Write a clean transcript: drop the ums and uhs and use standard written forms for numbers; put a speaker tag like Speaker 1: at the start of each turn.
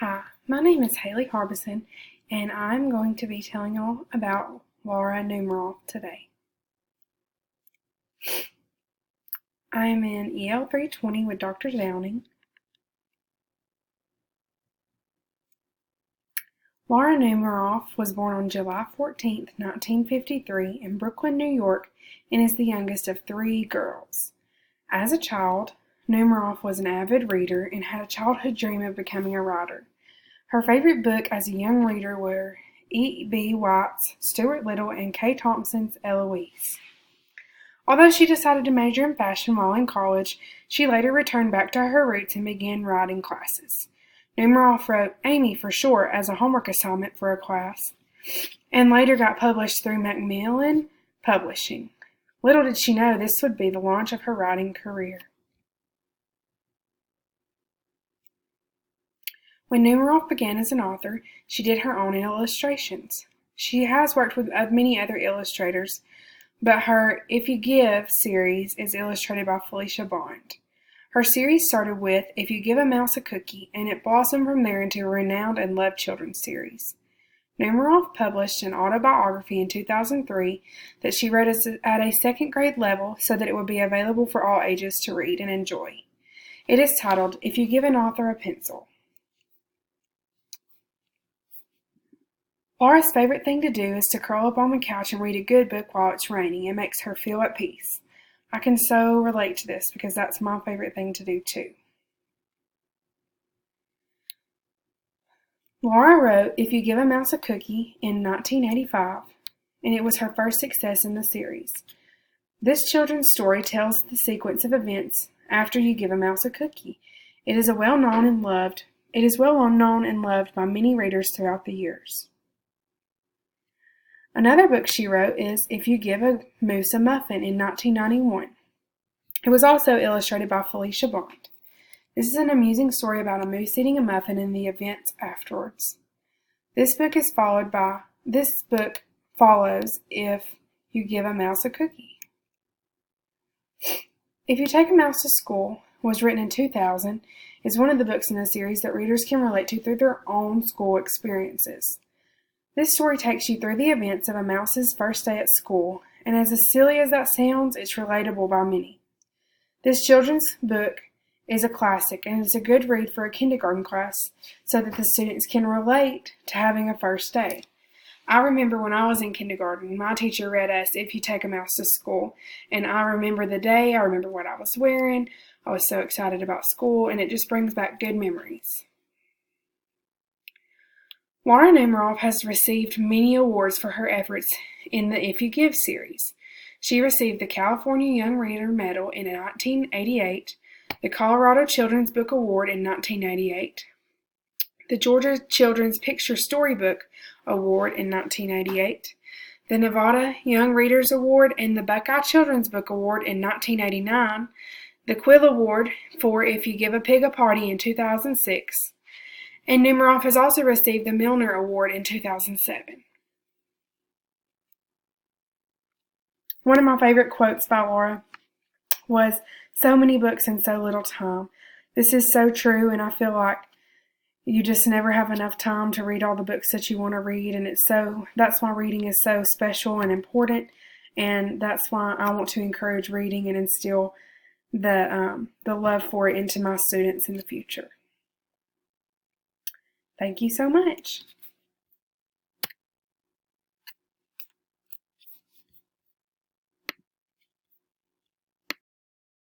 Speaker 1: Hi, my name is Haley Harbison, and I'm going to be telling y'all about Laura Numeroff today. I am in EL 320 with Dr. Downing. Laura Numeroff was born on July 14, 1953 in Brooklyn, New York, and is the youngest of three girls. As a child, Numeroff was an avid reader and had a childhood dream of becoming a writer. Her favorite book as a young reader were E.B. White's Stuart Little and Kay Thompson's Eloise. Although she decided to major in fashion while in college, she later returned back to her roots and began writing classes. Numeroff wrote Amy for short as a homework assignment for a class, and later got published through Macmillan Publishing. Little did she know this would be the launch of her writing career. When Numeroff began as an author, she did her own illustrations. She has worked with many other illustrators, but her If You Give series is illustrated by Felicia Bond. Her series started with If You Give a Mouse a Cookie, and it blossomed from there into a renowned and loved children's series. Numeroff published an autobiography in 2003 that she wrote at a second grade level so that it would be available for all ages to read and enjoy. It is titled If You Give an Author a Pencil. Laura's favorite thing to do is to curl up on the couch and read a good book while it's raining. It makes her feel at peace. I can so relate to this because that's my favorite thing to do too. Laura wrote If You Give a Mouse a Cookie in 1985, and it was her first success in the series. This children's story tells the sequence of events after you give a mouse a cookie. It is well known and loved by many readers throughout the years. Another book she wrote is If You Give a Moose a Muffin in 1991. It was also illustrated by Felicia Bond. This is an amusing story about a moose eating a muffin and the events afterwards. This book follows If You Give a Mouse a Cookie. If You Take a Mouse to School was written in 2000, is one of the books in the series that readers can relate to through their own school experiences. This story takes you through the events of a mouse's first day at school, and as silly as that sounds, it's relatable by many. This children's book is a classic, and it's a good read for a kindergarten class so that the students can relate to having a first day. I remember when I was in kindergarten, my teacher read us If You Take a Mouse to School, and I remember the day, I remember what I was wearing, I was so excited about school, and it just brings back good memories. Laura Numeroff has received many awards for her efforts in the If You Give series. She received the California Young Reader Medal in 1988, the Colorado Children's Book Award in 1988, the Georgia Children's Picture Storybook Award in 1988, the Nevada Young Readers Award and the Buckeye Children's Book Award in 1989, the Quill Award for If You Give a Pig a Party in 2006, and Numeroff has also received the Milner Award in 2007. One of my favorite quotes by Laura was, "So many books in so little time." This is so true, and I feel like you just never have enough time to read all the books that you want to read, and that's why reading is so special and important, and that's why I want to encourage reading and instill the love for it into my students in the future. Thank you so much.